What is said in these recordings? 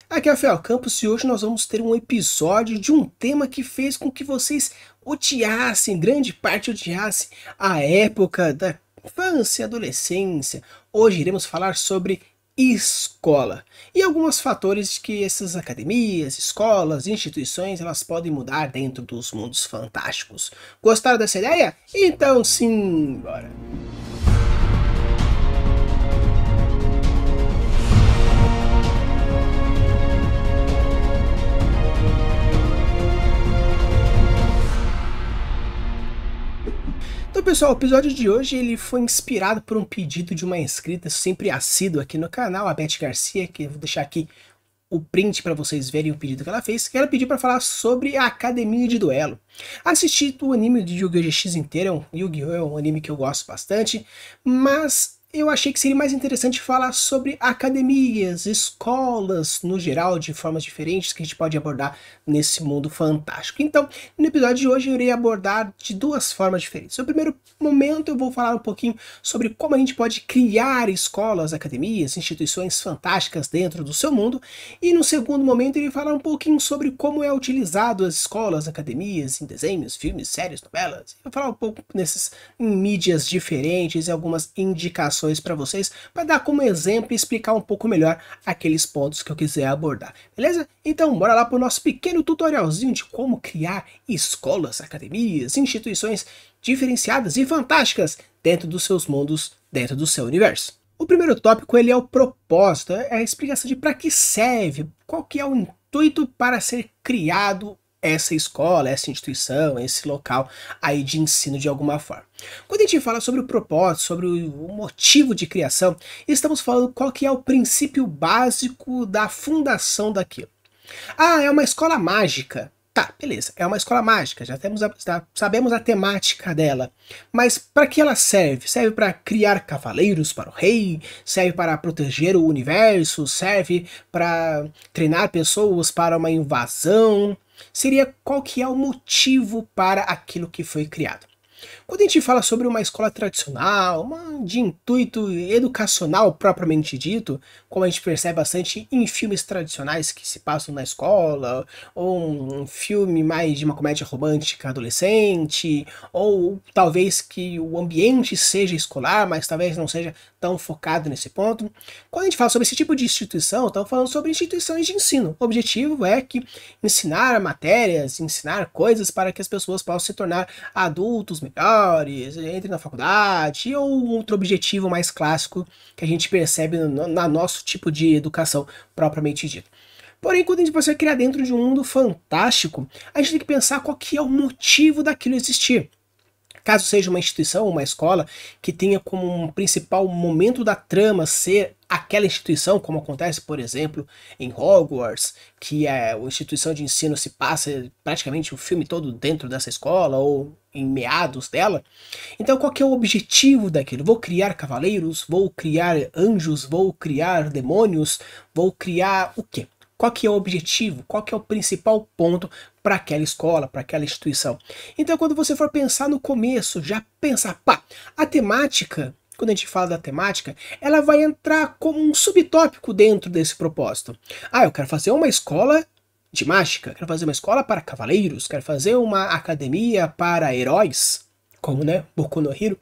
Aqui é o Rafael Campos e hoje nós vamos ter um episódio de um tema que fez com que vocês odiassem, grande parte odiassem, a época da infância e adolescência. Hoje iremos falar sobre escola e alguns fatores que essas academias, escolas, instituições elas podem mudar dentro dos mundos fantásticos. Gostaram dessa ideia? Então sim, bora! Então, pessoal, o episódio de hoje ele foi inspirado por um pedido de uma inscrita sempre assídua aqui no canal, a Beth Garcia, que eu vou deixar aqui o print para vocês verem o pedido que ela fez, que ela pediu para falar sobre a Academia de Duelo. Assisti o anime de Yu-Gi-Oh! GX inteiro, Yu-Gi-Oh! É um anime que eu gosto bastante, mas eu achei que seria mais interessante falar sobre academias, escolas, no geral, de formas diferentes que a gente pode abordar nesse mundo fantástico. Então, no episódio de hoje eu irei abordar de duas formas diferentes. No primeiro momento eu vou falar um pouquinho sobre como a gente pode criar escolas, academias, instituições fantásticas dentro do seu mundo, e no segundo momento eu irei falar um pouquinho sobre como é utilizado as escolas, academias, em desenhos, filmes, séries, novelas. Eu vou falar um pouco em mídias diferentes e algumas indicações para vocês, para dar como exemplo e explicar um pouco melhor aqueles pontos que eu quiser abordar, beleza? Então bora lá para o nosso pequeno tutorialzinho de como criar escolas, academias, instituições diferenciadas e fantásticas dentro dos seus mundos, dentro do seu universo. O primeiro tópico ele é o propósito, é a explicação de para que serve, qual que é o intuito para ser criado essa escola, essa instituição, esse local aí de ensino de alguma forma. Quando a gente fala sobre o propósito, sobre o motivo de criação, estamos falando qual que é o princípio básico da fundação daquilo. Ah, é uma escola mágica. Tá, beleza, é uma escola mágica, já sabemos a temática dela, mas para que ela serve? Serve para criar cavaleiros para o rei? Serve para proteger o universo? Serve para treinar pessoas para uma invasão? Seria qual que é o motivo para aquilo que foi criado. Quando a gente fala sobre uma escola tradicional, uma de intuito educacional propriamente dito, como a gente percebe bastante em filmes tradicionais que se passam na escola, ou um filme mais de uma comédia romântica adolescente, ou talvez que o ambiente seja escolar, mas talvez não seja tão focado nesse ponto. Quando a gente fala sobre esse tipo de instituição, estamos falando sobre instituições de ensino. O objetivo é que ensinar matérias, ensinar coisas para que as pessoas possam se tornar adultos melhores, entrem na faculdade, ou outro objetivo mais clássico que a gente percebe no nosso tipo de educação propriamente dito. Porém, quando a gente vai criar dentro de um mundo fantástico, a gente tem que pensar qual que é o motivo daquilo existir. Caso seja uma instituição, uma escola, que tenha como um principal momento da trama ser aquela instituição, como acontece, por exemplo, em Hogwarts, que é uma instituição de ensino se passa praticamente o filme todo dentro dessa escola, ou em meados dela. Então qual que é o objetivo daquilo? Vou criar cavaleiros? Vou criar anjos? Vou criar demônios? Vou criar o quê? Qual que é o objetivo? Qual que é o principal ponto para aquela escola, para aquela instituição? Então quando você for pensar no começo, já pensar, pá, a temática, quando a gente fala da temática, ela vai entrar como um subtópico dentro desse propósito. Ah, eu quero fazer uma escola de mágica, quero fazer uma escola para cavaleiros, quero fazer uma academia para heróis, como, né, Boku no Hero.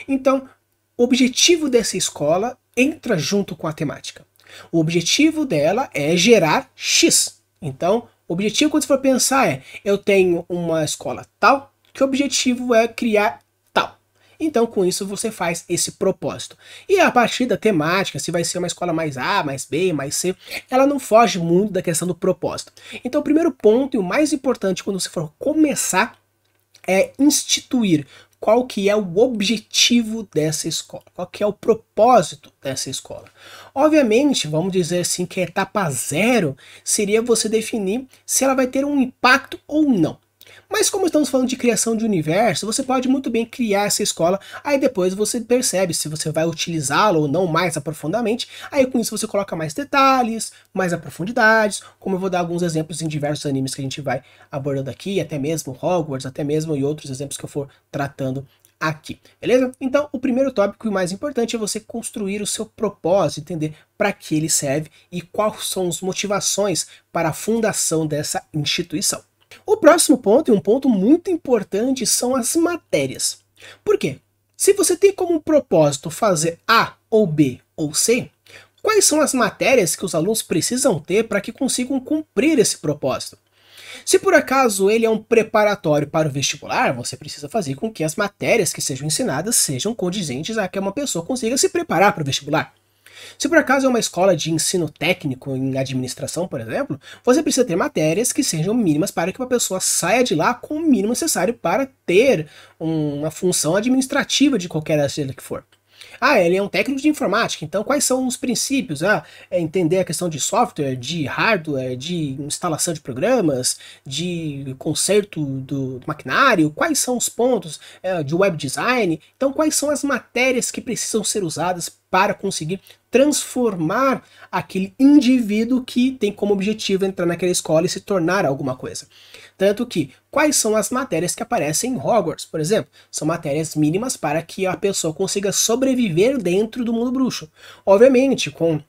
Então, o objetivo dessa escola entra junto com a temática. O objetivo dela é gerar X. Então, o objetivo quando você for pensar é, eu tenho uma escola tal, que o objetivo é criar tal. Então, com isso, você faz esse propósito. E a partir da temática, se vai ser uma escola mais A, mais B, mais C, ela não foge muito da questão do propósito. Então, o primeiro ponto e o mais importante quando você for começar é instituir qual que é o objetivo dessa escola, qual que é o propósito dessa escola. Obviamente, vamos dizer assim que a etapa zero seria você definir se ela vai ter um impacto ou não. Mas como estamos falando de criação de universo, você pode muito bem criar essa escola, aí depois você percebe se você vai utilizá-la ou não mais aprofundadamente, aí com isso você coloca mais detalhes, mais aprofundidades, como eu vou dar alguns exemplos em diversos animes que a gente vai abordando aqui, até mesmo Hogwarts, até mesmo e outros exemplos que eu for tratando aqui, beleza? Então, o primeiro tópico e o mais importante é você construir o seu propósito, entender para que ele serve e quais são as motivações para a fundação dessa instituição. O próximo ponto, e um ponto muito importante, são as matérias. Por quê? Se você tem como propósito fazer A ou B ou C, quais são as matérias que os alunos precisam ter para que consigam cumprir esse propósito? Se por acaso ele é um preparatório para o vestibular, você precisa fazer com que as matérias que sejam ensinadas sejam condizentes a que uma pessoa consiga se preparar para o vestibular. Se por acaso é uma escola de ensino técnico em administração, por exemplo, você precisa ter matérias que sejam mínimas para que uma pessoa saia de lá com o mínimo necessário para ter uma função administrativa de qualquer área que for. Ele é um técnico de informática, então quais são os princípios? É entender a questão de software, de hardware, de instalação de programas, de conserto do maquinário, quais são os pontos de web design, então quais são as matérias que precisam ser usadas para conseguir transformar aquele indivíduo que tem como objetivo entrar naquela escola e se tornar alguma coisa. Tanto que, quais são as matérias que aparecem em Hogwarts, por exemplo? São matérias mínimas para que a pessoa consiga sobreviver dentro do mundo bruxo. Obviamente, com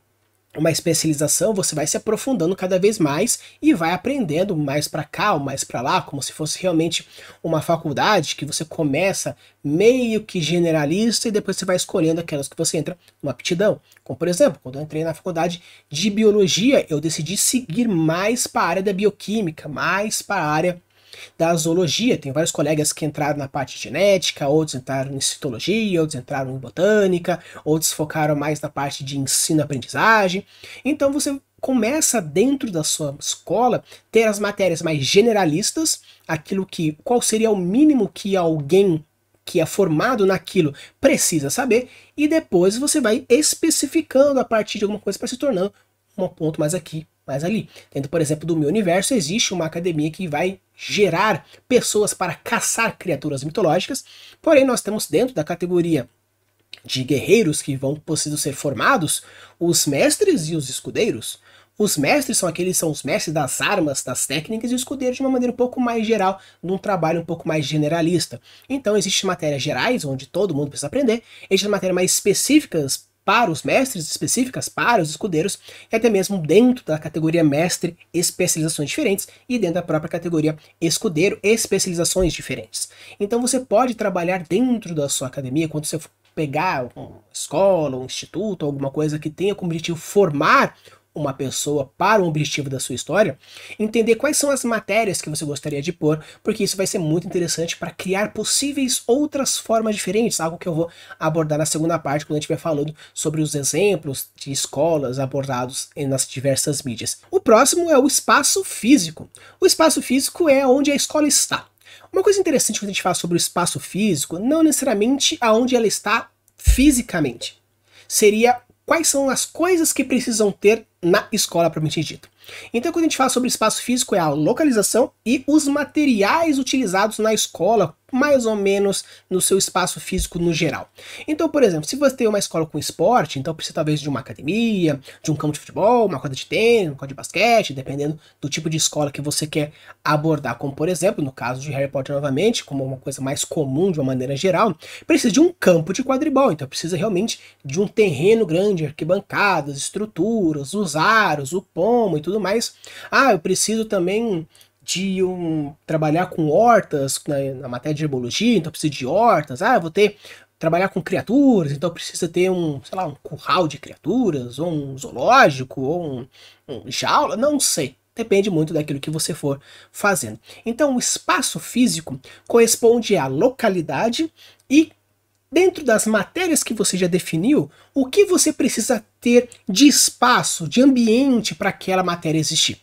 uma especialização, você vai se aprofundando cada vez mais e vai aprendendo mais para cá ou mais para lá, como se fosse realmente uma faculdade que você começa meio que generalista e depois você vai escolhendo aquelas que você entra numa aptidão. Como por exemplo, quando eu entrei na faculdade de biologia, eu decidi seguir mais para a área da bioquímica, mais para a área da zoologia. Tem vários colegas que entraram na parte de genética, outros entraram em citologia, outros entraram em botânica, outros focaram mais na parte de ensino-aprendizagem. Então você começa dentro da sua escola ter as matérias mais generalistas, qual seria o mínimo que alguém que é formado naquilo precisa saber, e depois você vai especificando a partir de alguma coisa para se tornando um ponto mais aqui, mais ali. Dentro, por exemplo, do meu universo, existe uma academia que vai gerar pessoas para caçar criaturas mitológicas, porém nós temos dentro da categoria de guerreiros que vão precisam ser formados, os mestres e os escudeiros. Os mestres são os mestres das armas, das técnicas, e os escudeiros de uma maneira um pouco mais geral, num trabalho um pouco mais generalista. Então existem matérias gerais, onde todo mundo precisa aprender, existem matérias mais específicas para os mestres, específicas para os escudeiros, e até mesmo dentro da categoria mestre, especializações diferentes, e dentro da própria categoria escudeiro, especializações diferentes. Então você pode trabalhar dentro da sua academia, quando você for pegar uma escola, um instituto, alguma coisa que tenha como objetivo formar uma pessoa para o objetivo da sua história, entender quais são as matérias que você gostaria de pôr, porque isso vai ser muito interessante para criar possíveis outras formas diferentes, algo que eu vou abordar na segunda parte, quando a gente estiver falando sobre os exemplos de escolas abordados nas diversas mídias. O próximo é o espaço físico. O espaço físico é onde a escola está. Uma coisa interessante quando a gente fala sobre o espaço físico, não necessariamente aonde ela está fisicamente, seria quais são as coisas que precisam ter na escola propriamente dita. Então, quando a gente fala sobre espaço físico, é a localização e os materiais utilizados na escola, mais ou menos no seu espaço físico no geral. Então, por exemplo, se você tem uma escola com esporte, então precisa talvez de uma academia, de um campo de futebol, uma quadra de tênis, uma quadra de basquete, dependendo do tipo de escola que você quer abordar. Como, por exemplo, no caso de Harry Potter novamente, como uma coisa mais comum de uma maneira geral, precisa de um campo de quadribol, então precisa realmente de um terreno grande, arquibancadas, estruturas, os aros, o pomo e tudo mais. Eu preciso também de trabalhar com hortas na matéria de herbologia, então eu preciso de hortas. Eu vou trabalhar com criaturas, então precisa ter um curral de criaturas, ou um zoológico, ou um jaula, não sei. Depende muito daquilo que você for fazendo. Então o espaço físico corresponde à localidade e dentro das matérias que você já definiu, o que você precisa ter de espaço, de ambiente para aquela matéria existir.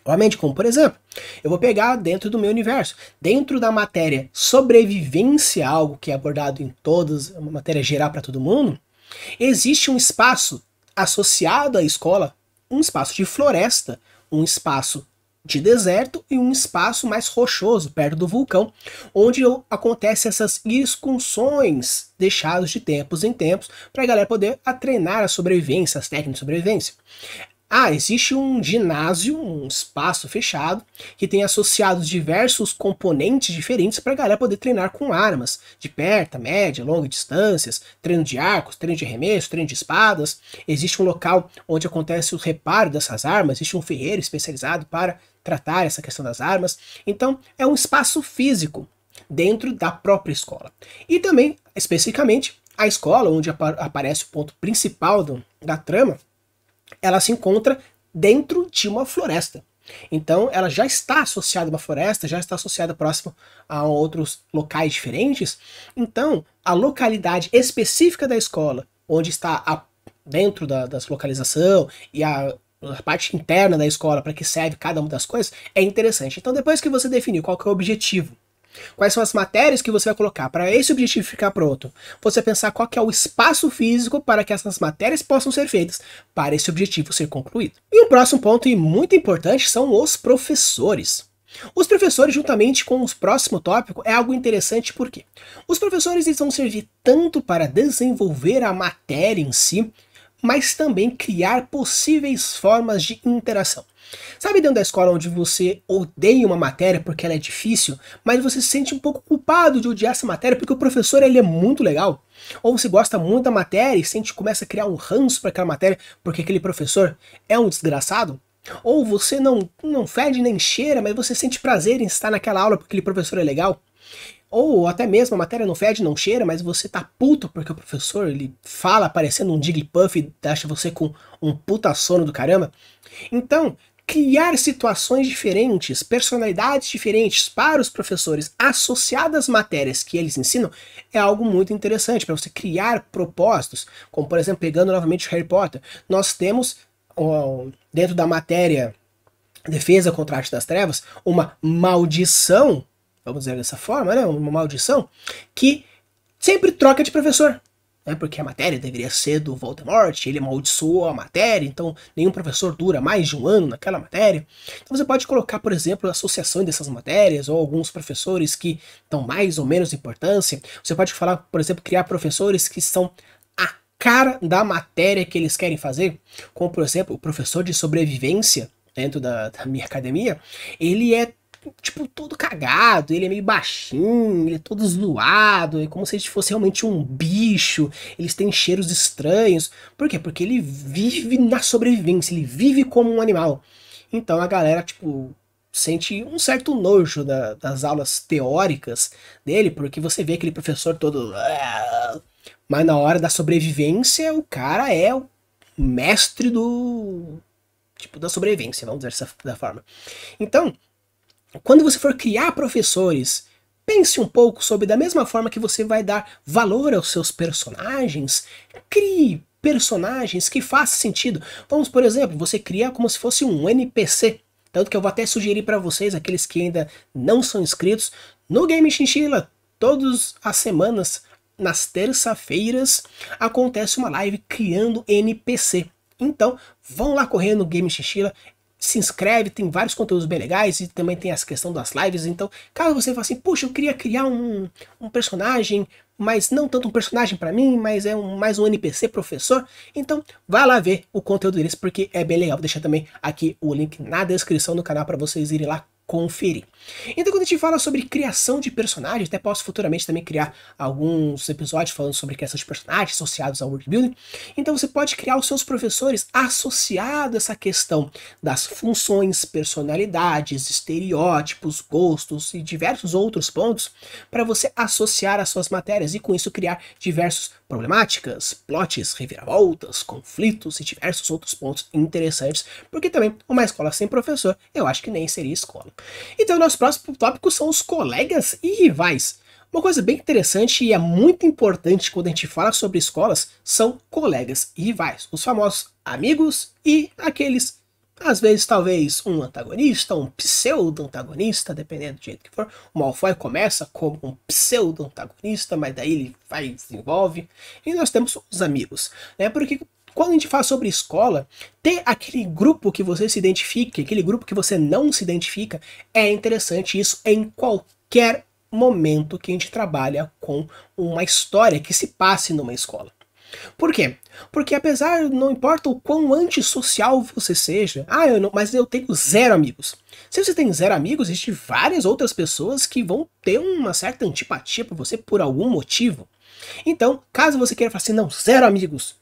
Obviamente, como por exemplo, eu vou pegar dentro do meu universo, dentro da matéria sobrevivência, algo que é abordado em todas, uma matéria geral para todo mundo, existe um espaço associado à escola, um espaço de floresta, um espaço de deserto e um espaço mais rochoso, perto do vulcão, onde acontecem essas excursões deixadas de tempos em tempos para a galera poder treinar a sobrevivência, as técnicas de sobrevivência. Ah, existe um ginásio, um espaço fechado, que tem associados diversos componentes diferentes para a galera poder treinar com armas, de perto, média, longa distâncias, treino de arcos, treino de arremesso, treino de espadas. Existe um local onde acontece o reparo dessas armas, existe um ferreiro especializado para tratar essa questão das armas. Então, é um espaço físico dentro da própria escola. E também, especificamente, a escola, onde aparece o ponto principal da trama, ela se encontra dentro de uma floresta. Então, ela já está associada a uma floresta, já está associada próximo a outros locais diferentes. Então, a localidade específica da escola, onde está dentro da localização e a parte interna da escola para que serve cada uma das coisas, é interessante. Então, depois que você definir qual que é o objetivo, quais são as matérias que você vai colocar para esse objetivo ficar pronto, você pensar qual que é o espaço físico para que essas matérias possam ser feitas para esse objetivo ser concluído. E o próximo ponto, e muito importante, são os professores. Os professores, juntamente com o próximo tópico, é algo interessante porque os professores eles vão servir tanto para desenvolver a matéria em si, mas também criar possíveis formas de interação. Sabe dentro da escola onde você odeia uma matéria porque ela é difícil, mas você se sente um pouco culpado de odiar essa matéria porque o professor ele é muito legal? Ou você gosta muito da matéria e começa a criar um ranço para aquela matéria porque aquele professor é um desgraçado? Ou você não fede nem cheira, mas você sente prazer em estar naquela aula porque aquele professor é legal? Ou até mesmo a matéria não fede, não cheira, mas você tá puto porque o professor ele fala parecendo um Jigglypuff e deixa você com um puta sono do caramba? Então, criar situações diferentes, personalidades diferentes para os professores associadas às matérias que eles ensinam é algo muito interessante para você criar propósitos, como por exemplo, pegando novamente o Harry Potter, nós temos dentro da matéria Defesa contra a Arte das Trevas uma maldição, vamos dizer dessa forma, né? Uma maldição que sempre troca de professor. Porque a matéria deveria ser do Voldemort, ele amaldiçoou a matéria, então nenhum professor dura mais de um ano naquela matéria. Então você pode colocar, por exemplo, associações dessas matérias, ou alguns professores que dão mais ou menos importância. Você pode falar, por exemplo, criar professores que são a cara da matéria que eles querem fazer, como por exemplo, o professor de sobrevivência dentro da minha academia, ele é tipo, todo cagado, ele é meio baixinho, ele é todo zoado, é como se ele fosse realmente um bicho, eles têm cheiros estranhos. Por quê? Porque ele vive na sobrevivência, ele vive como um animal. Então a galera, tipo, sente um certo nojo das aulas teóricas dele, porque você vê aquele professor todo... Mas na hora da sobrevivência, o cara é o mestre da sobrevivência, vamos dizer dessa forma. Então, quando você for criar professores, pense um pouco sobre, da mesma forma que você vai dar valor aos seus personagens, crie personagens que façam sentido. Vamos, por exemplo, você criar como se fosse um NPC. Tanto que eu vou até sugerir para vocês, aqueles que ainda não são inscritos, no Game Chinchilla, todas as semanas, nas terça-feiras, acontece uma live criando NPC. Então, vão lá correr no Game Chinchilla, se inscreve, tem vários conteúdos bem legais e também tem essa questão das lives. Então, caso você fale assim, puxa, eu queria criar um personagem, mas não tanto um personagem para mim, mas é mais um NPC professor, então vai lá ver o conteúdo deles porque é bem legal. Vou deixar também aqui o link na descrição do canal para vocês irem lá conferir. Então, quando a gente fala sobre criação de personagens, até posso futuramente também criar alguns episódios falando sobre criação de personagens associados ao world building. Então você pode criar os seus professores associados a essa questão das funções, personalidades, estereótipos, gostos e diversos outros pontos para você associar às suas matérias e com isso criar diversas problemáticas, plots, reviravoltas, conflitos e diversos outros pontos interessantes, porque também uma escola sem professor eu acho que nem seria escola. Então, nosso próximo tópico são os colegas e rivais. Uma coisa bem interessante e é muito importante quando a gente fala sobre escolas são colegas e rivais. Os famosos amigos e aqueles, às vezes, talvez um antagonista, um pseudo-antagonista, dependendo do jeito que for. O Malfoy começa como um pseudo-antagonista, mas daí ele vai e desenvolve. E nós temos os amigos, né? Porque quando a gente fala sobre escola, ter aquele grupo que você se identifique, aquele grupo que você não se identifica, é interessante isso em qualquer momento que a gente trabalha com uma história que se passe numa escola. Por quê? Porque apesar, não importa o quão antissocial você seja, mas eu tenho zero amigos. Se você tem zero amigos, existem várias outras pessoas que vão ter uma certa antipatia por você por algum motivo. Então, caso você queira falar assim, não, zero amigos,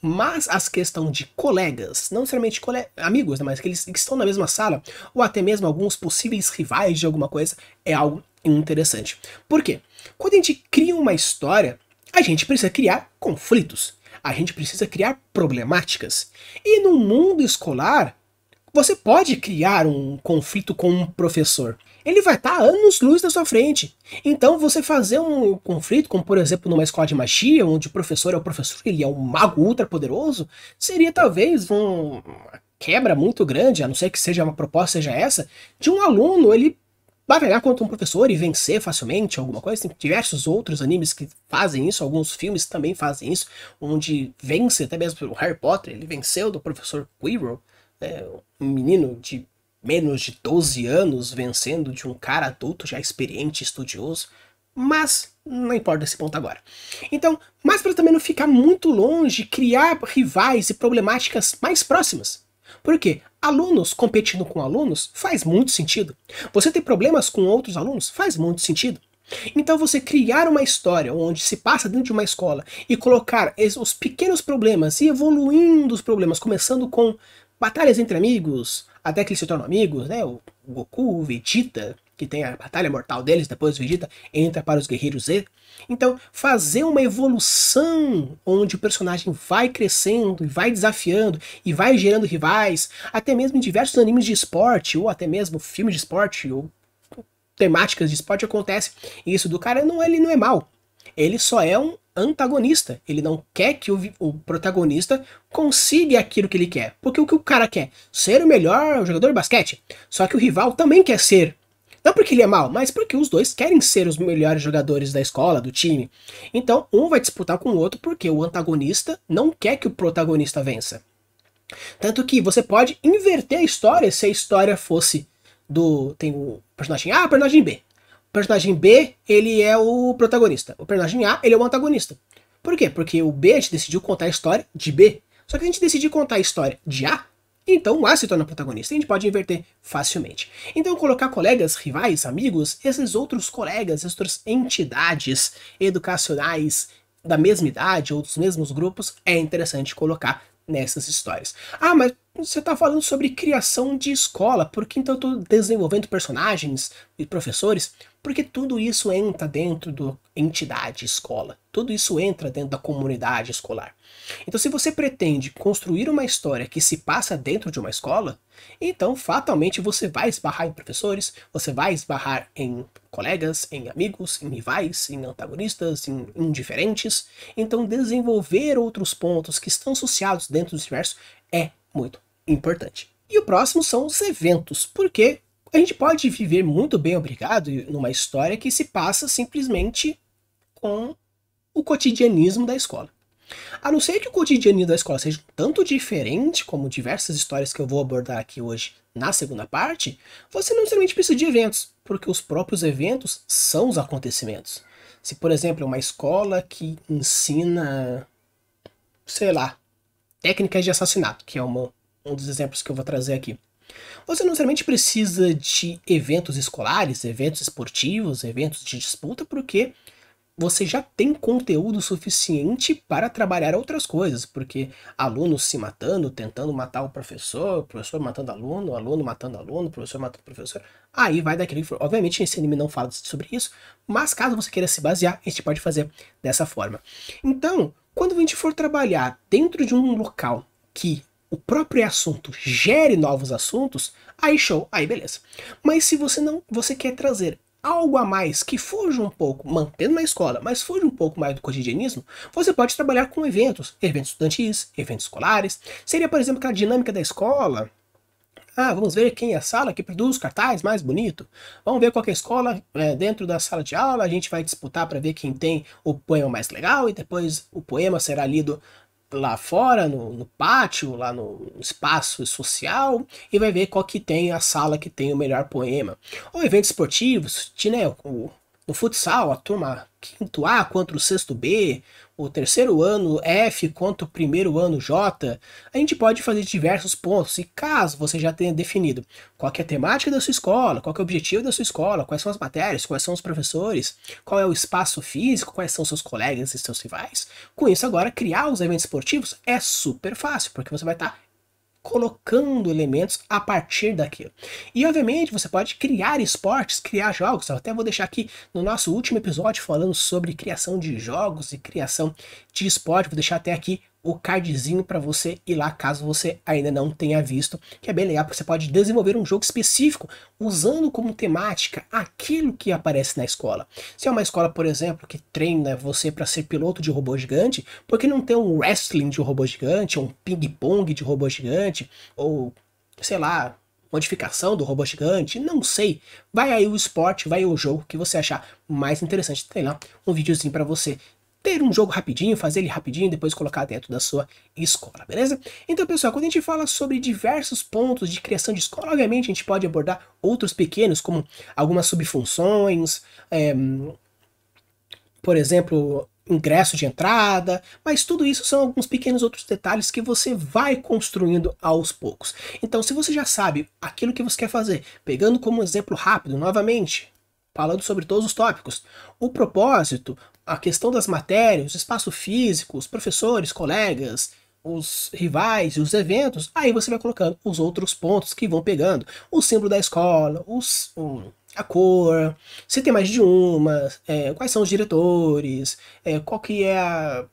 mas as questão de colegas, não necessariamente amigos, né, mas aqueles que estão na mesma sala, ou até mesmo alguns possíveis rivais de alguma coisa, é algo interessante. Por quê? Quando a gente cria uma história, a gente precisa criar conflitos, a gente precisa criar problemáticas. E no mundo escolar, você pode criar um conflito com um professor. Ele vai estar anos-luz na sua frente. Então você fazer um conflito, como por exemplo numa escola de magia, onde o professor é o professor, ele é um mago ultra poderoso, seria talvez uma quebra muito grande, a não ser que seja uma proposta seja essa, de um aluno ele batalhar contra um professor e vencer facilmente alguma coisa. Tem diversos outros animes que fazem isso, alguns filmes também fazem isso, onde vence, até mesmo o Harry Potter, ele venceu do professor Quirrell, um menino de menos de 12 anos vencendo de um cara adulto já experiente, estudioso, mas não importa esse ponto agora. Então, mas para também não ficar muito longe, criar rivais e problemáticas mais próximas. Por quê? Alunos competindo com alunos faz muito sentido. Você ter problemas com outros alunos faz muito sentido. Então você criar uma história onde se passa dentro de uma escola e colocar os pequenos problemas e evoluindo os problemas, começando com batalhas entre amigos, até que eles se tornam amigos, né? O Goku, o Vegeta, que tem a batalha mortal deles, depois o Vegeta entra para os Guerreiros Z. Então, fazer uma evolução onde o personagem vai crescendo e vai desafiando e vai gerando rivais, até mesmo em diversos animes de esporte, ou até mesmo filmes de esporte, ou temáticas de esporte acontece. E isso do cara, não, ele não é mau. Ele só é um antagonista. Ele não quer que o protagonista consiga aquilo que ele quer. Porque o que o cara quer? Ser o melhor jogador de basquete. Só que o rival também quer ser. Não porque ele é mau, mas porque os dois querem ser os melhores jogadores da escola, do time. Então, um vai disputar com o outro porque o antagonista não quer que o protagonista vença. Tanto que você pode inverter a história se a história fosse tem o personagem A e o personagem B. O personagem B, ele é o protagonista. O personagem A, ele é o antagonista. Por quê? Porque o B, a gente decidiu contar a história de B. Só que a gente decidiu contar a história de A, então o A se torna protagonista. E a gente pode inverter facilmente. Então colocar colegas, rivais, amigos, esses outros colegas, essas outras entidades educacionais da mesma idade ou dos mesmos grupos, é interessante colocar nessas histórias. Ah, mas você está falando sobre criação de escola, por que então eu estou desenvolvendo personagens e professores? Porque tudo isso entra dentro da entidade escola, tudo isso entra dentro da comunidade escolar. Então se você pretende construir uma história que se passa dentro de uma escola, então fatalmente você vai esbarrar em professores, você vai esbarrar em colegas, em amigos, em rivais, em antagonistas, em indiferentes. Então desenvolver outros pontos que estão associados dentro do universo é muito importante. E o próximo são os eventos, porque a gente pode viver muito bem, obrigado, numa história que se passa simplesmente com o cotidianismo da escola. A não ser que o cotidianismo da escola seja tanto diferente, como diversas histórias que eu vou abordar aqui hoje na segunda parte, você não necessariamente precisa de eventos, porque os próprios eventos são os acontecimentos. Se, por exemplo, é uma escola que ensina, sei lá, técnicas de assassinato, que é um dos exemplos que eu vou trazer aqui. Você não necessariamente precisa de eventos escolares, eventos esportivos, eventos de disputa, porque você já tem conteúdo suficiente para trabalhar outras coisas, porque alunos se matando, tentando matar o professor matando aluno matando aluno, professor matando professor, aí vai daquele que for. Obviamente esse anime não fala sobre isso, mas caso você queira se basear, a gente pode fazer dessa forma. Então, quando a gente for trabalhar dentro de um local que o próprio assunto gere novos assuntos, aí show, aí beleza. Mas se você quer trazer algo a mais que fuja um pouco, mantendo na escola, mas fuja um pouco mais do cotidianismo, você pode trabalhar com eventos estudantis, eventos escolares. Seria, por exemplo, aquela dinâmica da escola. Ah, vamos ver quem é a sala que produz cartaz mais bonito. Vamos ver qual que é a escola dentro da sala de aula. A gente vai disputar para ver quem tem o poema mais legal e depois o poema será lido lá fora, no pátio, lá no espaço social, e vai ver qual que tem a sala que tem o melhor poema. Ou eventos esportivos, né, no futsal, a turma quinto A contra o sexto B, o terceiro ano F contra o primeiro ano J, a gente pode fazer diversos pontos, e caso você já tenha definido qual que é a temática da sua escola, qual que é o objetivo da sua escola, quais são as matérias, quais são os professores, qual é o espaço físico, quais são seus colegas e seus rivais, com isso agora criar os eventos esportivos é super fácil, porque você vai estar colocando elementos a partir daquilo. E obviamente você pode criar esportes, criar jogos. Eu até vou deixar aqui no nosso último episódio falando sobre criação de jogos e criação de esporte. Vou deixar até aqui o cardzinho para você ir lá caso você ainda não tenha visto, que é bem legal porque você pode desenvolver um jogo específico usando como temática aquilo que aparece na escola. Se é uma escola, por exemplo, que treina você para ser piloto de robô gigante, por que não ter um wrestling de robô gigante, ou um ping-pong de robô gigante, ou sei lá, modificação do robô gigante, não sei. Vai aí o esporte, vai aí o jogo que você achar mais interessante. Tem lá um videozinho para você ter um jogo rapidinho, fazer ele rapidinho e depois colocar dentro da sua escola, beleza? Então, pessoal, quando a gente fala sobre diversos pontos de criação de escola, obviamente a gente pode abordar outros pequenos, como algumas subfunções, por exemplo, ingresso de entrada, mas tudo isso são alguns pequenos outros detalhes que você vai construindo aos poucos. Então, se você já sabe aquilo que você quer fazer, pegando como exemplo rápido, novamente, falando sobre todos os tópicos, o propósito, a questão das matérias, o espaço físico, os professores, colegas, os rivais e os eventos, aí você vai colocando os outros pontos que vão pegando. O símbolo da escola, a cor, se tem mais de uma, quais são os diretores, qual que é a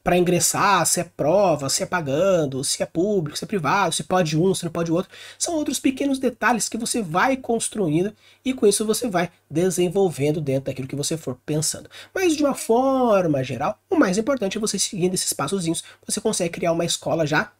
para ingressar, se é prova, se é pagando, se é público, se é privado, se pode um, se não pode outro. São outros pequenos detalhes que você vai construindo e com isso você vai desenvolvendo dentro daquilo que você for pensando. Mas de uma forma geral, o mais importante é você seguindo esses passozinhos, você consegue criar uma escola já.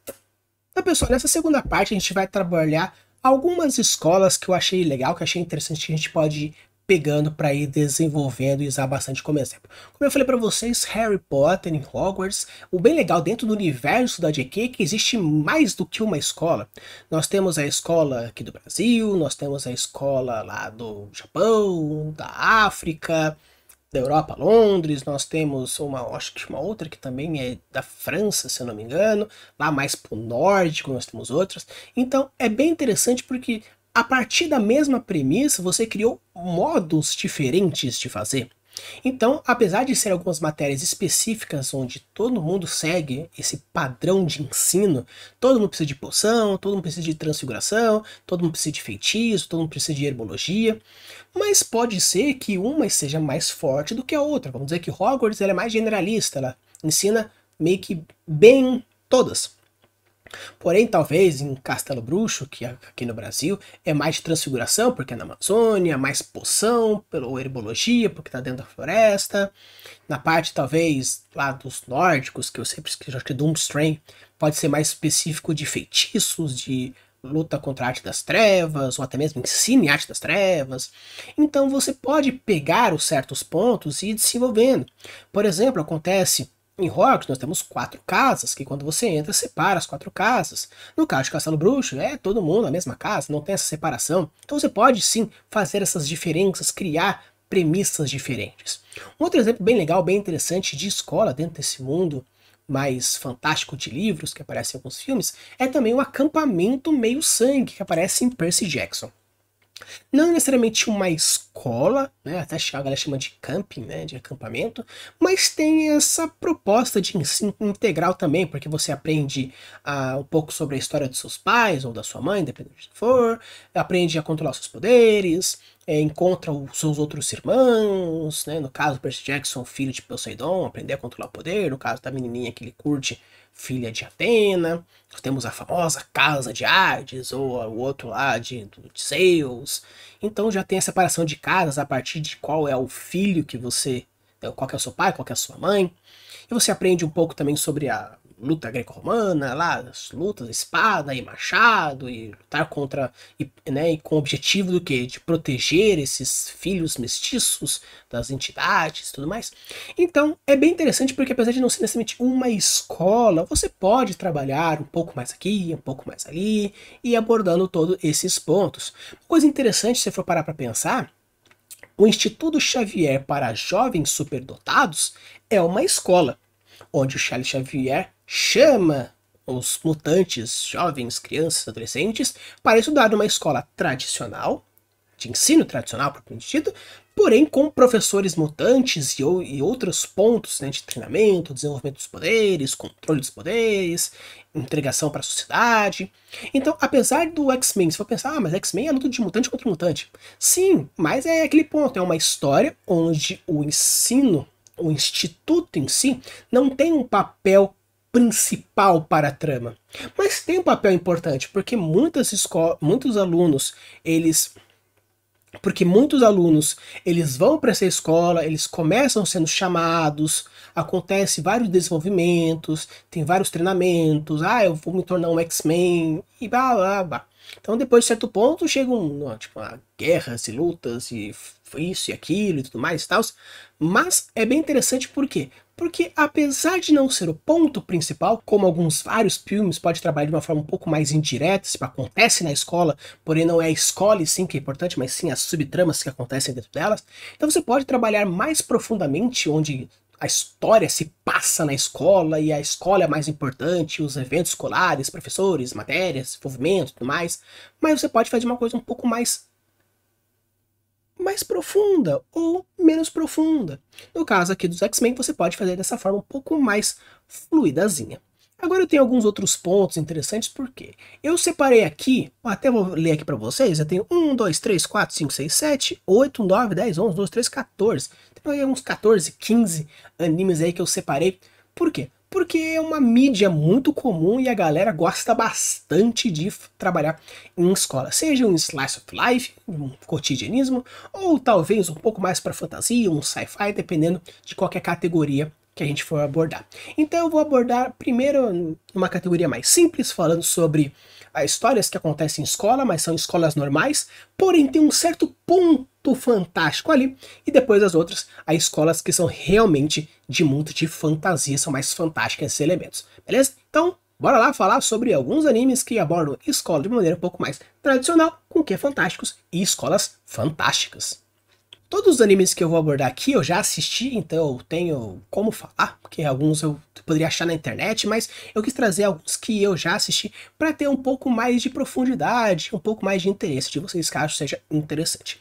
Então, pessoal, nessa segunda parte a gente vai trabalhar algumas escolas que eu achei legal, que eu achei interessante, que a gente pode ir pegando para ir desenvolvendo e usar bastante como exemplo. Como eu falei para vocês, Harry Potter em Hogwarts, o bem legal dentro do universo da JK é que existe mais do que uma escola. Nós temos a escola aqui do Brasil, nós temos a escola lá do Japão, da África, da Europa, Londres, nós temos acho que uma outra que também é da França, se eu não me engano, lá mais pro nórdico nós temos outras. Então é bem interessante porque a partir da mesma premissa você criou modos diferentes de fazer. Então, apesar de ser algumas matérias específicas onde todo mundo segue esse padrão de ensino, todo mundo precisa de poção, todo mundo precisa de transfiguração, todo mundo precisa de feitiço, todo mundo precisa de herbologia, mas pode ser que uma seja mais forte do que a outra. Vamos dizer que Hogwarts ela é mais generalista, ela ensina meio que bem todas. Porém, talvez em Castelo Bruxo, que aqui no Brasil, é mais de transfiguração, porque é na Amazônia, mais poção, pela herbologia, porque está dentro da floresta. Na parte, talvez, lá dos nórdicos, que eu sempre esqueço, acho que Doomstrain, pode ser mais específico de feitiços, de luta contra a arte das trevas, ou até mesmo ensine a arte das trevas. Então você pode pegar os certos pontos e ir desenvolvendo. Por exemplo, acontece em Hogwarts nós temos 4 casas, que quando você entra, separa as 4 casas. No caso de Castelo Bruxo, é todo mundo na mesma casa, não tem essa separação. Então você pode sim fazer essas diferenças, criar premissas diferentes. Um outro exemplo bem legal, bem interessante de escola dentro desse mundo mais fantástico de livros, que aparece em alguns filmes, é também o acampamento meio-sangue, que aparece em Percy Jackson. Não necessariamente uma escola, né, até a galera chama de camping, né, de acampamento, mas tem essa proposta de ensino integral também, porque você aprende um pouco sobre a história dos seus pais ou da sua mãe, dependendo de que for, aprende a controlar seus poderes, encontra os seus outros irmãos, né, no caso Percy Jackson, filho de Poseidon, aprender a controlar o poder, no caso da menininha que ele curte, filha de Atena. Nós temos a famosa casa de Hades, ou o outro lá de Zeus. Então já tem a separação de casas a partir de qual é o filho que você... qual que é o seu pai, qual que é a sua mãe. E você aprende um pouco também sobre a luta greco-romana, lá, as lutas, espada e machado, e lutar contra, né, e com o objetivo do quê? De proteger esses filhos mestiços das entidades e tudo mais. Então, é bem interessante porque apesar de não ser necessariamente uma escola, você pode trabalhar um pouco mais aqui, um pouco mais ali, e abordando todos esses pontos. Uma coisa interessante, se você for parar para pensar, O Instituto Xavier para Jovens Superdotados é uma escola onde o Charles Xavier chama os mutantes, jovens, crianças, adolescentes, para estudar numa escola tradicional, de ensino tradicional, propriamente dito, porém com professores mutantes e outros pontos, né, de treinamento, desenvolvimento dos poderes, controle dos poderes, entregação para a sociedade. Então, apesar do X-Men, se for pensar, mas X-Men é luta de mutante contra mutante. Sim, mas é aquele ponto, é uma história onde o ensino, o instituto em si, não tem um papel principal para a trama, mas tem um papel importante, porque muitos alunos, eles vão para essa escola, eles começam sendo chamados, acontece vários desenvolvimentos, tem vários treinamentos, eu vou me tornar um X-Men, e blá blá blá. Então depois de certo ponto chegam tipo, guerras e lutas e isso e aquilo e tudo mais e tal. Mas é bem interessante por quê? Porque apesar de não ser o ponto principal, como vários filmes pode trabalhar de uma forma um pouco mais indireta, isso acontece na escola, porém não é a escola e sim que é importante, mas sim as subtramas que acontecem dentro delas. Então você pode trabalhar mais profundamente onde a história se passa na escola e a escola é mais importante, os eventos escolares, professores, matérias, desenvolvimento e tudo mais. Mas você pode fazer uma coisa um pouco mais profunda ou menos profunda. No caso aqui dos X-Men, você pode fazer dessa forma um pouco mais fluidazinha. Agora eu tenho alguns outros pontos interessantes, porque eu separei aqui, até vou ler aqui para vocês, eu tenho 1, 2, 3, 4, 5, 6, 7, 8, 9, 10, 11, 12, 13, 14. Tem aí uns 14, 15 animes aí que eu separei. Por quê? Porque é uma mídia muito comum e a galera gosta bastante de trabalhar em escola. Seja um slice of life, um cotidianismo, ou talvez um pouco mais para fantasia, um sci-fi, dependendo de qualquer categoria que a gente for abordar. Então eu vou abordar primeiro uma categoria mais simples, falando sobre as histórias que acontecem em escola, mas são escolas normais, porém tem um certo ponto fantástico ali, e depois as outras, as escolas que são realmente de mundo de fantasia, são mais fantásticas esses elementos, beleza? Então, bora lá falar sobre alguns animes que abordam escola de maneira um pouco mais tradicional, com que fantásticos e escolas fantásticas. Todos os animes que eu vou abordar aqui eu já assisti, então eu tenho como falar, porque alguns eu poderia achar na internet, mas eu quis trazer alguns que eu já assisti para ter um pouco mais de profundidade, um pouco mais de interesse de vocês, caso seja interessante.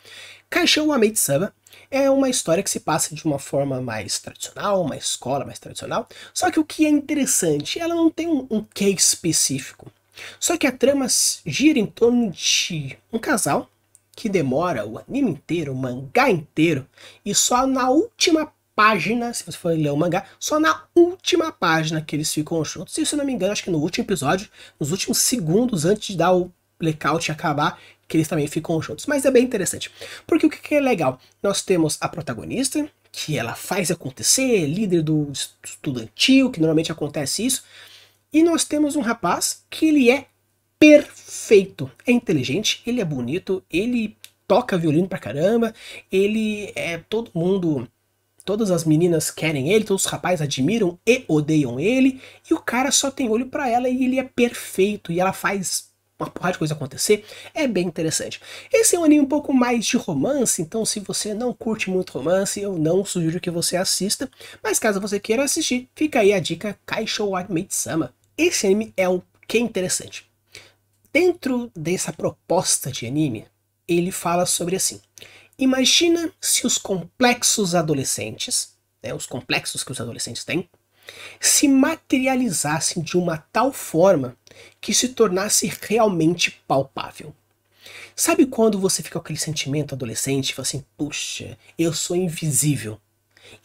Kaishou wa Maid-sama é uma história que se passa de uma forma mais tradicional, uma escola mais tradicional, só que o que é interessante, ela não tem um quê específico. Só que a trama gira em torno de um casal que demora o anime inteiro, o mangá inteiro, e só na última página, se você for ler o mangá, só na última página que eles ficam juntos. E se eu não me engano, acho que no último episódio, nos últimos segundos antes de dar o blackout acabar, que eles também ficam juntos. Mas é bem interessante, porque o que é legal? Nós temos a protagonista, que ela faz acontecer, líder do estudantil, que normalmente acontece isso, e nós temos um rapaz que ele é perfeito, é inteligente, ele é bonito, ele toca violino pra caramba, ele é todo mundo, todas as meninas querem ele, todos os rapazes admiram e odeiam ele, e o cara só tem olho pra ela e ele é perfeito, e ela faz uma porrada de coisa acontecer, é bem interessante. Esse é um anime um pouco mais de romance, então se você não curte muito romance, eu não sugiro que você assista, mas caso você queira assistir, fica aí a dica Kaishou wa Maid-sama. Esse anime é um que é interessante. Dentro dessa proposta de anime, ele fala sobre assim: imagina se os complexos adolescentes, né, os complexos que os adolescentes têm, se materializassem de uma tal forma que se tornasse realmente palpável. Sabe quando você fica com aquele sentimento adolescente, fala assim, puxa, eu sou invisível.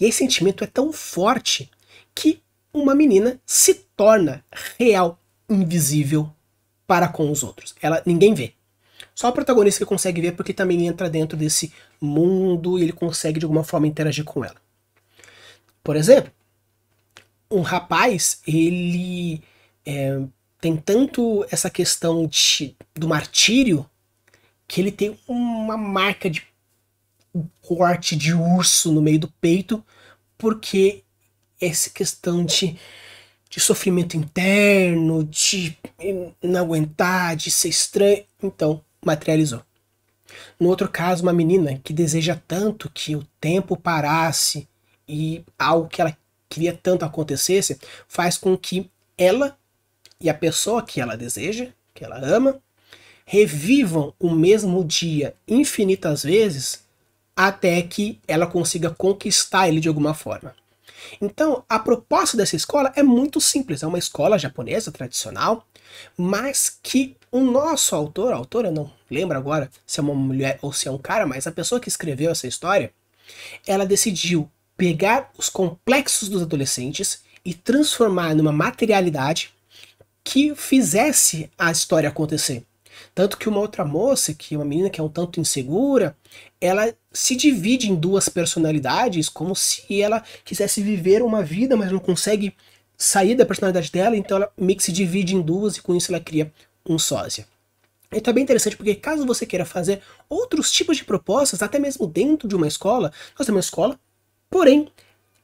E esse sentimento é tão forte que uma menina se torna real invisível para com os outros. Ninguém vê. Só o protagonista que consegue ver porque também entra dentro desse mundo e ele consegue de alguma forma interagir com ela. Por exemplo, um rapaz, ele tem tanto essa questão do martírio que ele tem uma marca de corte de urso no meio do peito porque essa questão de sofrimento interno, de não aguentar, de ser estranho, então materializou. No outro caso, uma menina que deseja tanto que o tempo parasse e algo que ela queria tanto acontecesse, faz com que ela e a pessoa que ela deseja, que ela ama, revivam o mesmo dia infinitas vezes até que ela consiga conquistar ele de alguma forma. Então, a proposta dessa escola é muito simples, é uma escola japonesa tradicional, mas que o nosso autor, a autora, não lembro agora se é uma mulher ou se é um cara, mas a pessoa que escreveu essa história, ela decidiu pegar os complexos dos adolescentes e transformar numa materialidade que fizesse a história acontecer. Tanto que uma outra moça, que é uma menina que é um tanto insegura, ela se divide em duas personalidades, como se ela quisesse viver uma vida, mas não consegue sair da personalidade dela, então ela meio que se divide em duas e com isso ela cria um sósia. Então é bem interessante porque caso você queira fazer outros tipos de propostas, até mesmo dentro de uma escola, nós temos uma escola, porém,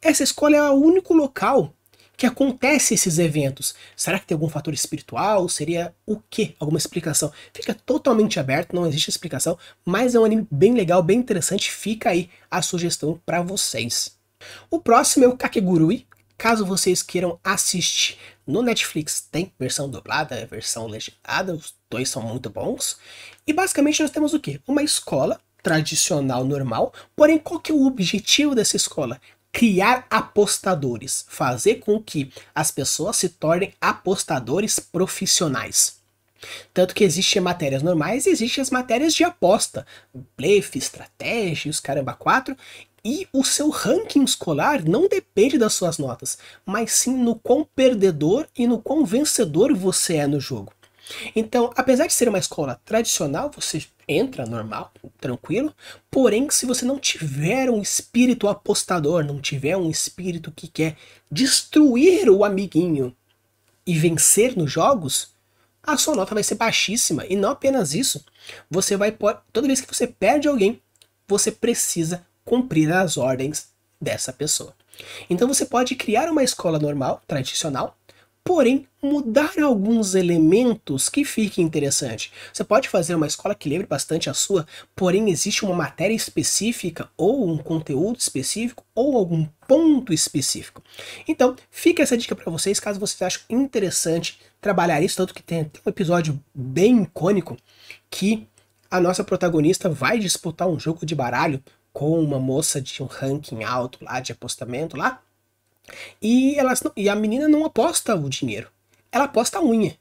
essa escola é o único local que acontece esses eventos. Será que tem algum fator espiritual? Seria o quê? Alguma explicação? Fica totalmente aberto, não existe explicação, mas é um anime bem legal, bem interessante, fica aí a sugestão para vocês. O próximo é o Kakegurui. Caso vocês queiram assistir no Netflix, tem versão dublada, versão legendada, os dois são muito bons. E basicamente nós temos o quê? Uma escola tradicional, normal, porém qual que é o objetivo dessa escola? Criar apostadores, fazer com que as pessoas se tornem apostadores profissionais. Tanto que existem matérias normais e existem as matérias de aposta, blefe, estratégia, os caramba 4, e o seu ranking escolar não depende das suas notas, mas sim no quão perdedor e no quão vencedor você é no jogo. Então, apesar de ser uma escola tradicional, você entra normal, tranquilo, porém, se você não tiver um espírito apostador, não tiver um espírito que quer destruir o amiguinho e vencer nos jogos, a sua nota vai ser baixíssima. E não apenas isso, você vai toda vez que você perde alguém, você precisa cumprir as ordens dessa pessoa. Então você pode criar uma escola normal, tradicional, porém mudar alguns elementos que fiquem interessante. Você pode fazer uma escola que lembre bastante a sua, porém existe uma matéria específica, ou um conteúdo específico, ou algum ponto específico. Então, fica essa dica para vocês, caso vocês achem interessante trabalhar isso, tanto que tem um episódio bem icônico, que a nossa protagonista vai disputar um jogo de baralho com uma moça de um ranking alto lá, de apostamento lá, e a menina não aposta o dinheiro, ela aposta a unha.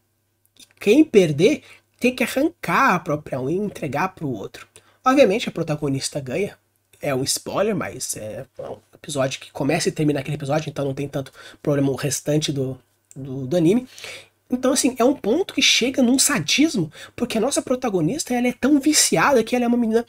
E quem perder tem que arrancar a própria unha e entregar para o outro. Obviamente a protagonista ganha, é um spoiler, mas é um episódio que começa e termina aquele episódio, então não tem tanto problema o restante do anime. Então, assim, é um ponto que chega num sadismo, porque a nossa protagonista, ela é tão viciada que ela é uma menina,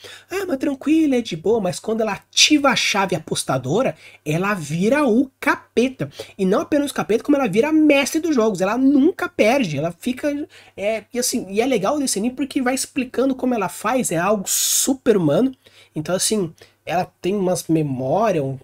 mas tranquila, é de boa, mas quando ela ativa a chave apostadora, ela vira o capeta. E não apenas o capeta, como ela vira a mestre dos jogos, ela nunca perde, ela fica, e é legal desse anime porque vai explicando como ela faz, é algo super humano. Então, assim, ela tem umas memórias, um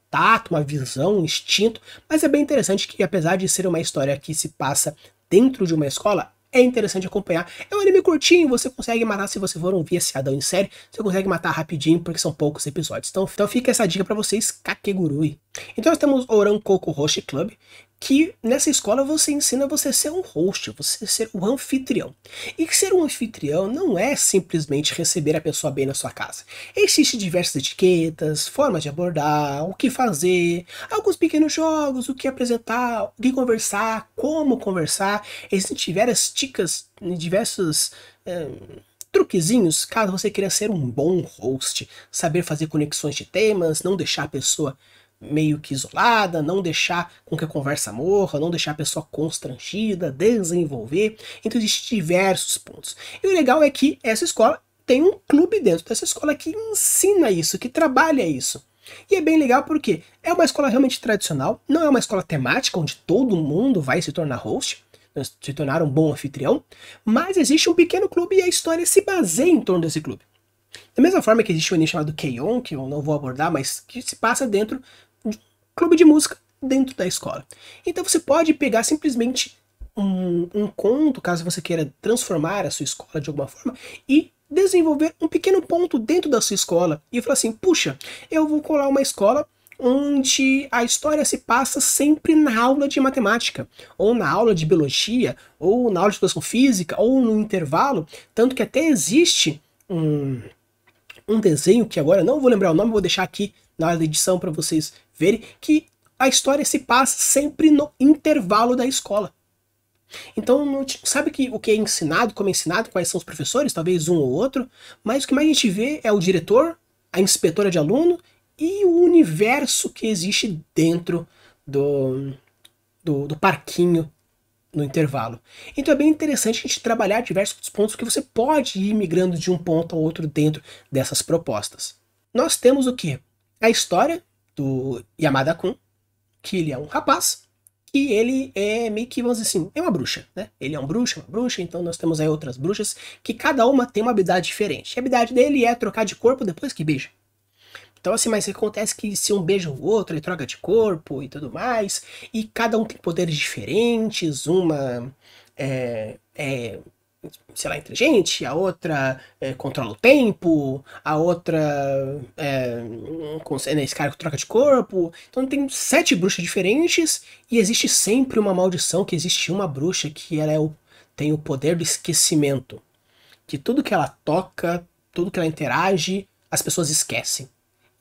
tato, uma visão, um instinto, mas é bem interessante que, apesar de ser uma história que se passa dentro de uma escola, é interessante acompanhar. É um anime curtinho, você consegue matar, se você for um viciadão em série, você consegue matar rapidinho, porque são poucos episódios. Então fica essa dica pra vocês, Kakegurui. Então nós temos Orankoko Host Club, que nessa escola você ensina você a ser um host, você ser um anfitrião. E que ser um anfitrião não é simplesmente receber a pessoa bem na sua casa. Existem diversas etiquetas, formas de abordar, o que fazer, alguns pequenos jogos, o que apresentar, o que conversar, como conversar. Existem diversas dicas, diversos truquezinhos, caso você queira ser um bom host, saber fazer conexões de temas, não deixar a pessoa meio que isolada, não deixar com que a conversa morra, não deixar a pessoa constrangida, desenvolver. Então existem diversos pontos. E o legal é que essa escola tem um clube dentro dessa escola que ensina isso, que trabalha isso. E é bem legal porque é uma escola realmente tradicional, não é uma escola temática onde todo mundo vai se tornar host, se tornar um bom anfitrião, mas existe um pequeno clube e a história se baseia em torno desse clube. Da mesma forma que existe um anime chamado Keion, que eu não vou abordar, mas que se passa dentro de um clube de música dentro da escola. Então você pode pegar simplesmente um conto, caso você queira transformar a sua escola de alguma forma, e desenvolver um pequeno ponto dentro da sua escola e falar assim, puxa, eu vou colar uma escola onde a história se passa sempre na aula de matemática, ou na aula de biologia, ou na aula de educação física, ou no intervalo, tanto que até existe um desenho que agora eu não vou lembrar o nome, vou deixar aqui na hora da edição para vocês verem, que a história se passa sempre no intervalo da escola. Então, não sabe o que é ensinado, como é ensinado, quais são os professores, talvez um ou outro, mas o que mais a gente vê é o diretor, a inspetora de aluno e o universo que existe dentro do parquinho no intervalo. Então é bem interessante a gente trabalhar diversos pontos que você pode ir migrando de um ponto ao outro dentro dessas propostas. Nós temos o que? A história do Yamada-kun, que ele é um rapaz, e ele é meio que, vamos dizer assim, é uma bruxa, né? Ele é um bruxo, uma bruxa, então nós temos aí outras bruxas, que cada uma tem uma habilidade diferente. A habilidade dele é trocar de corpo depois que beija. Então assim, mas acontece que se um beija o outro, ele troca de corpo e tudo mais, e cada um tem poderes diferentes, uma sei lá, inteligente, a outra controla o tempo, a outra esse cara que troca de corpo. Então tem 7 bruxas diferentes e existe sempre uma maldição, que existe uma bruxa que ela tem o poder do esquecimento. Que tudo que ela toca, tudo que ela interage, as pessoas esquecem.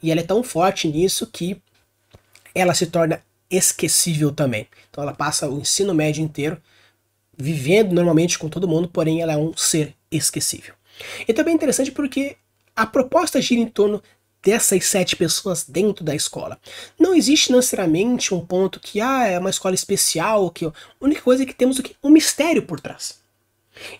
E ela é tão forte nisso que ela se torna esquecível também. Então ela passa o ensino médio inteiro vivendo normalmente com todo mundo, porém ela é um ser esquecível. Então é bem interessante porque a proposta gira em torno dessas 7 pessoas dentro da escola. Não existe necessariamente um ponto que é uma escola especial, que a única coisa é que temos um mistério por trás.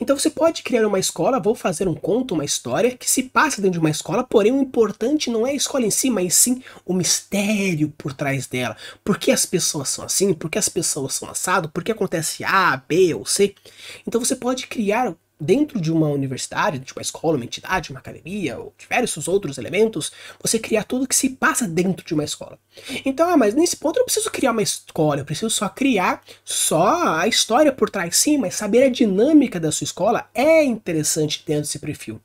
Então você pode criar uma escola, vou fazer um conto, uma história que se passa dentro de uma escola, porém o importante não é a escola em si, mas sim o mistério por trás dela. Por que as pessoas são assim? Por que as pessoas são assado? Por que acontece A, B ou C? Então você pode criar dentro de uma universidade, de uma escola, uma entidade, uma academia, ou diversos outros elementos, você criar tudo que se passa dentro de uma escola. Então, mas nesse ponto eu não preciso criar uma escola, eu preciso só criar a história por trás, sim, mas saber a dinâmica da sua escola é interessante dentro desse perfil.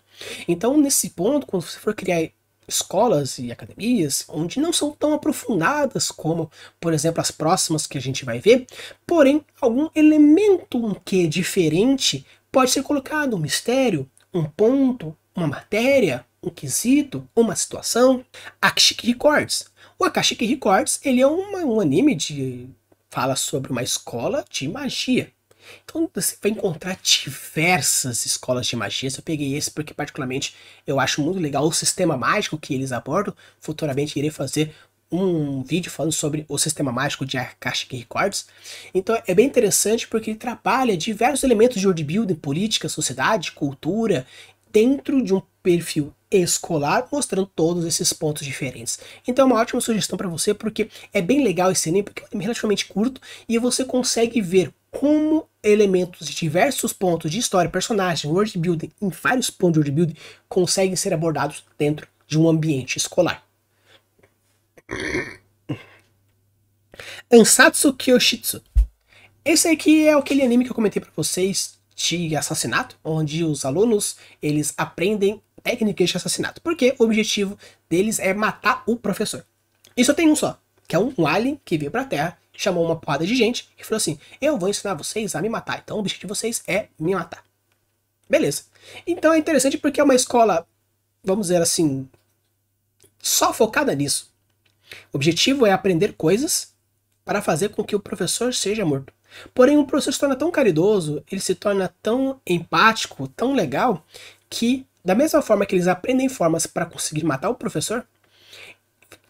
Então, nesse ponto, quando você for criar escolas e academias, onde não são tão aprofundadas como, por exemplo, as próximas que a gente vai ver, porém, algum elemento que é diferente pode ser colocado, um mistério, um ponto, uma matéria, um quesito, uma situação. Akashic Records. O Akashic Records, ele é um anime fala sobre uma escola de magia. Então você vai encontrar diversas escolas de magia. Eu peguei esse porque particularmente eu acho muito legal o sistema mágico que eles abordam. Futuramente irei fazer um vídeo falando sobre o sistema mágico de Akashic Records. Então é bem interessante porque ele trabalha diversos elementos de world building, política, sociedade, cultura, dentro de um perfil escolar, mostrando todos esses pontos diferentes. Então é uma ótima sugestão para você, porque é bem legal esse anime, porque é relativamente curto, e você consegue ver como elementos de diversos pontos de história, personagem, world building, em vários pontos de world building, conseguem ser abordados dentro de um ambiente escolar. Ansatsu Kyoshitsu. Esse aqui é aquele anime que eu comentei para vocês de assassinato, onde os alunos eles aprendem técnicas de assassinato, porque o objetivo deles é matar o professor. E só tem um só, que é um alien que veio pra Terra, chamou uma porrada de gente e falou assim: eu vou ensinar vocês a me matar, então o objetivo de vocês é me matar. Beleza. Então é interessante porque é uma escola, vamos dizer assim, só focada nisso. O objetivo é aprender coisas para fazer com que o professor seja morto. Porém, o professor se torna tão caridoso, ele se torna tão empático, tão legal, que da mesma forma que eles aprendem formas para conseguir matar o professor,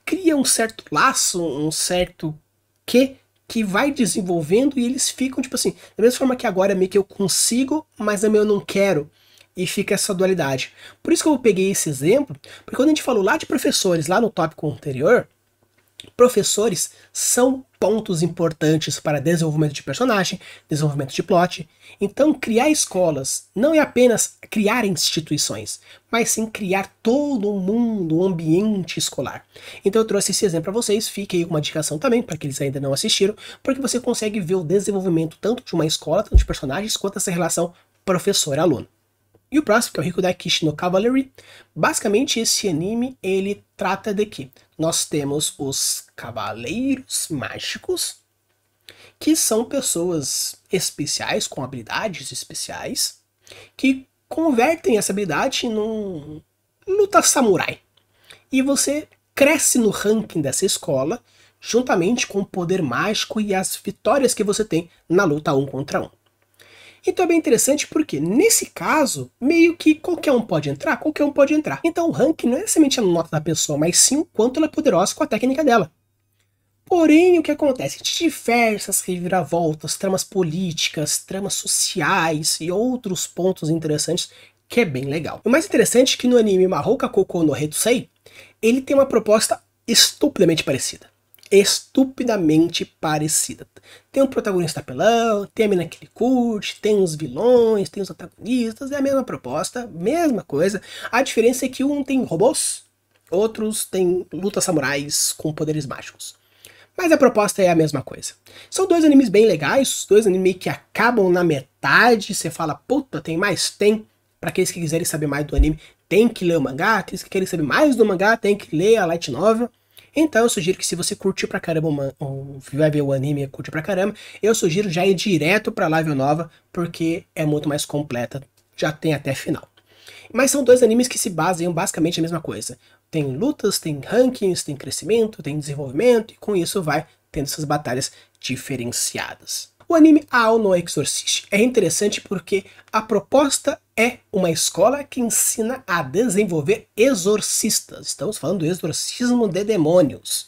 cria um certo laço, um certo que vai desenvolvendo e eles ficam tipo assim, da mesma forma que agora é meio que eu consigo, mas também eu não quero. E fica essa dualidade. Por isso que eu peguei esse exemplo, porque quando a gente falou lá de professores, lá no tópico anterior, professores são pontos importantes para desenvolvimento de personagem, desenvolvimento de plot. Então, criar escolas não é apenas criar instituições, mas sim criar todo um mundo, um ambiente escolar. Então eu trouxe esse exemplo para vocês, fica aí uma indicação também, para aqueles que ainda não assistiram, porque você consegue ver o desenvolvimento tanto de uma escola, tanto de personagens, quanto essa relação professor-aluno. E o próximo, que é o Hikudai Kishi no Cavalry, basicamente esse anime ele trata de que nós temos os cavaleiros mágicos, que são pessoas especiais, com habilidades especiais, que convertem essa habilidade num luta samurai. E você cresce no ranking dessa escola, juntamente com o poder mágico e as vitórias que você tem na luta 1 contra 1. Então é bem interessante porque, nesse caso, meio que qualquer um pode entrar, qualquer um pode entrar. Então o ranking não é somente a nota da pessoa, mas sim o quanto ela é poderosa com a técnica dela. Porém, o que acontece? De diversas reviravoltas, tramas políticas, tramas sociais e outros pontos interessantes, que é bem legal. O mais interessante é que no anime Mahou Kakoukou no Hetusei, ele tem uma proposta estupidamente parecida. Estupidamente parecida. Tem um protagonista apelão, tem a mina que ele curte, tem os vilões, tem os antagonistas, é a mesma proposta, mesma coisa. A diferença é que um tem robôs, outros tem lutas samurais com poderes mágicos. Mas a proposta é a mesma coisa. São dois animes bem legais, dois animes que acabam na metade, você fala, puta, tem mais? Tem. Pra aqueles que quiserem saber mais do anime, tem que ler o mangá, aqueles que querem saber mais do mangá, tem que ler a light novel. Então eu sugiro que se você curtiu pra caramba, vai ver o anime e curtiu pra caramba, eu sugiro já ir direto pra live nova, porque é muito mais completa, já tem até final. Mas são dois animes que se baseiam basicamente na mesma coisa. Tem lutas, tem rankings, tem crescimento, tem desenvolvimento, e com isso vai tendo essas batalhas diferenciadas. O anime Ao no Exorcist é interessante porque a proposta é uma escola que ensina a desenvolver exorcistas. Estamos falando do exorcismo de demônios.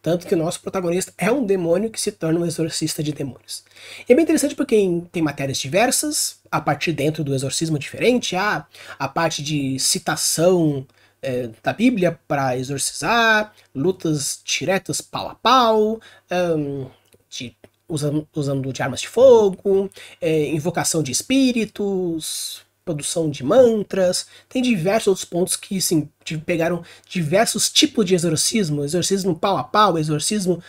Tanto que o nosso protagonista é um demônio que se torna um exorcista de demônios. E é bem interessante porque tem matérias diversas, a partir dentro do exorcismo diferente, a parte de citação da Bíblia para exorcizar, lutas diretas pau a pau, usando de armas de fogo, invocação de espíritos, produção de mantras, tem diversos outros pontos que sim, pegaram diversos tipos de exorcismo, exorcismo pau a pau, exorcismo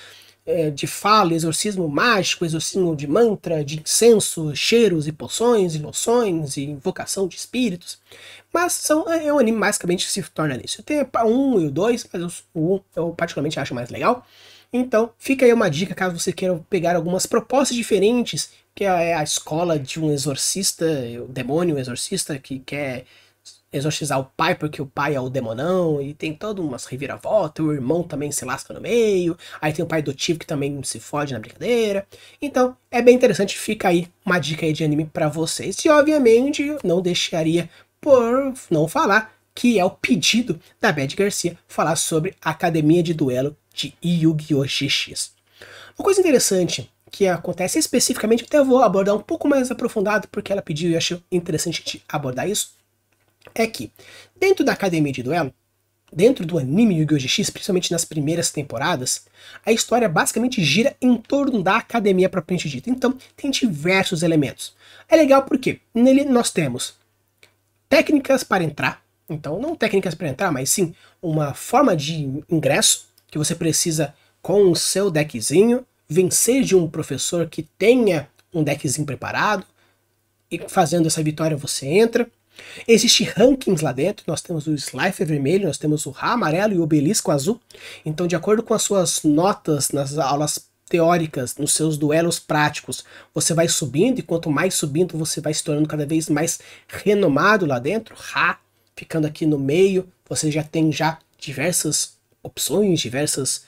de fala, exorcismo mágico, exorcismo de mantra, de incenso, cheiros e poções e loções e invocação de espíritos. Mas é um anime basicamente que se torna nisso. Tem o 1 e o 2, mas o 1 eu particularmente acho mais legal. Então fica aí uma dica caso você queira pegar algumas propostas diferentes, que é a escola de um exorcista, o demônio exorcista que quer exorcizar o pai porque o pai é o demonão, e tem todas umas reviravoltas, o irmão também se lasca no meio, aí tem o pai adotivo que também se fode na brincadeira. Então é bem interessante, fica aí uma dica aí de anime pra vocês. E obviamente não deixaria por não falar que é o pedido da Beth Garcia falar sobre a Academia de Duelo de Yu-Gi-Oh! GX. Uma coisa interessante que acontece especificamente, até eu vou abordar um pouco mais aprofundado, porque ela pediu e eu acho interessante de abordar isso, é que dentro da Academia de Duelo, dentro do anime Yu-Gi-Oh! GX, principalmente nas primeiras temporadas, a história basicamente gira em torno da academia propriamente dita. Então tem diversos elementos. É legal porque nele nós temos técnicas para entrar, então não técnicas para entrar, mas sim uma forma de ingresso, que você precisa com o seu deckzinho, vencer de um professor que tenha um deckzinho preparado, e fazendo essa vitória você entra. Existem rankings lá dentro, nós temos o Slifer vermelho, nós temos o Ra amarelo e o Obelisco azul. Então, de acordo com as suas notas nas aulas teóricas, nos seus duelos práticos, você vai subindo, e quanto mais subindo, você vai se tornando cada vez mais renomado lá dentro. Ra, ficando aqui no meio, você já tem diversas opções, diversas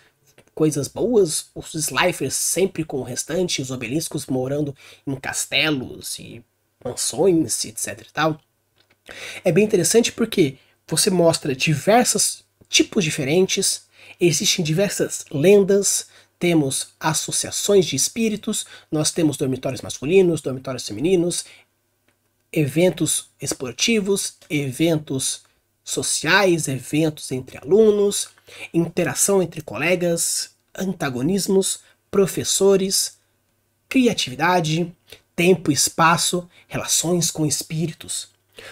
coisas boas, os Slifers sempre com o restante, os obeliscos morando em castelos e mansões, etc e tal. É bem interessante porque você mostra diversos tipos diferentes, existem diversas lendas, temos associações de espíritos, nós temos dormitórios masculinos, dormitórios femininos, eventos esportivos, eventos sociais, eventos entre alunos, interação entre colegas, antagonismos, professores, criatividade, tempo e espaço, relações com espíritos.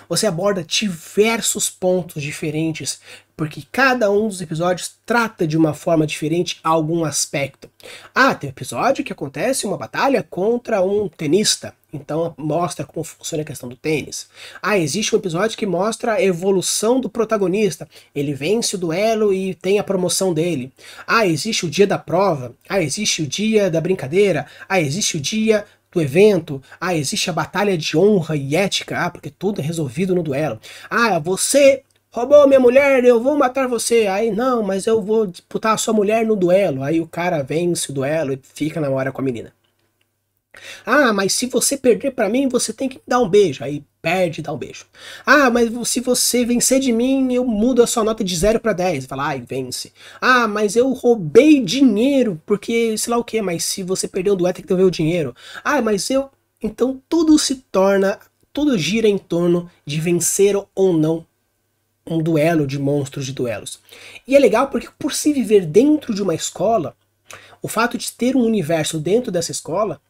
Você aborda diversos pontos diferentes, porque cada um dos episódios trata de uma forma diferente algum aspecto. Ah, tem um episódio que acontece uma batalha contra um tenista, Então mostra como funciona a questão do tênis. Ah, existe um episódio que mostra a evolução do protagonista. Ele vence o duelo e tem a promoção dele. Ah, existe o dia da prova. Ah, existe o dia da brincadeira. Ah, existe o dia do evento. Ah, existe a batalha de honra e ética. Ah, porque tudo é resolvido no duelo. Ah, você roubou minha mulher, eu vou matar você. Aí, não, mas eu vou disputar a sua mulher no duelo. Aí o cara vence o duelo e fica na hora com a menina. Ah, mas se você perder pra mim, você tem que dar um beijo. Aí perde e dá um beijo. Ah, mas se você vencer de mim, eu mudo a sua nota de 0 para 10. Fala, ai, vence. Ah, mas eu roubei dinheiro, porque sei lá o que, mas se você perder um duelo, tem que devolver o dinheiro. Ah, mas eu... Então tudo se torna, tudo gira em torno de vencer ou não um duelo de monstros de duelos. E é legal porque por se viver dentro de uma escola, o fato de ter um universo dentro dessa escola,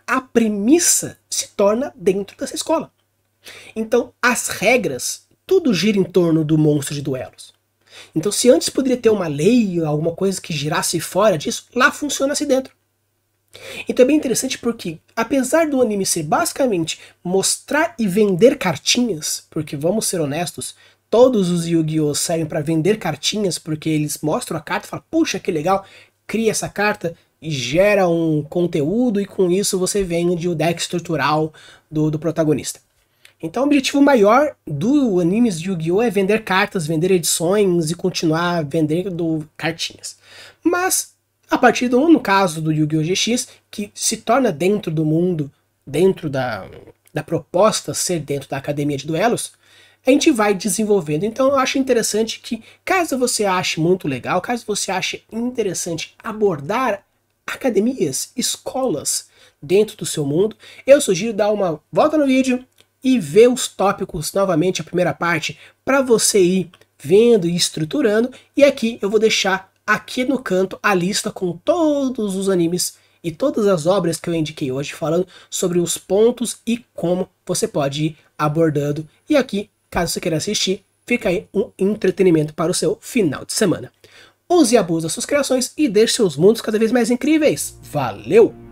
a premissa se torna dentro dessa escola. Então, as regras, tudo gira em torno do monstro de duelos. Então, se antes poderia ter uma lei, alguma coisa que girasse fora disso, lá funciona-se dentro. Então é bem interessante porque, apesar do anime ser basicamente mostrar e vender cartinhas, porque vamos ser honestos, todos os Yu-Gi-Oh! Servem para vender cartinhas, porque eles mostram a carta e falam, puxa, que legal, cria essa carta e gera um conteúdo e com isso você vende o deck estrutural do protagonista. Então o objetivo maior do animes de Yu-Gi-Oh! É vender cartas, vender edições e continuar vendendo cartinhas. Mas, a partir do, no caso do Yu-Gi-Oh! GX, que se torna dentro do mundo, dentro da proposta ser dentro da academia de duelos, a gente vai desenvolvendo. Então eu acho interessante que, caso você ache muito legal, caso você ache interessante abordar academias, escolas dentro do seu mundo, eu sugiro dar uma volta no vídeo e ver os tópicos novamente, a primeira parte, para você ir vendo e estruturando. E aqui eu vou deixar aqui no canto a lista com todos os animes e todas as obras que eu indiquei hoje, falando sobre os pontos e como você pode ir abordando. E aqui, caso você queira assistir, fica aí um entretenimento para o seu final de semana. Use e abuse das suas criações e deixe seus mundos cada vez mais incríveis. Valeu!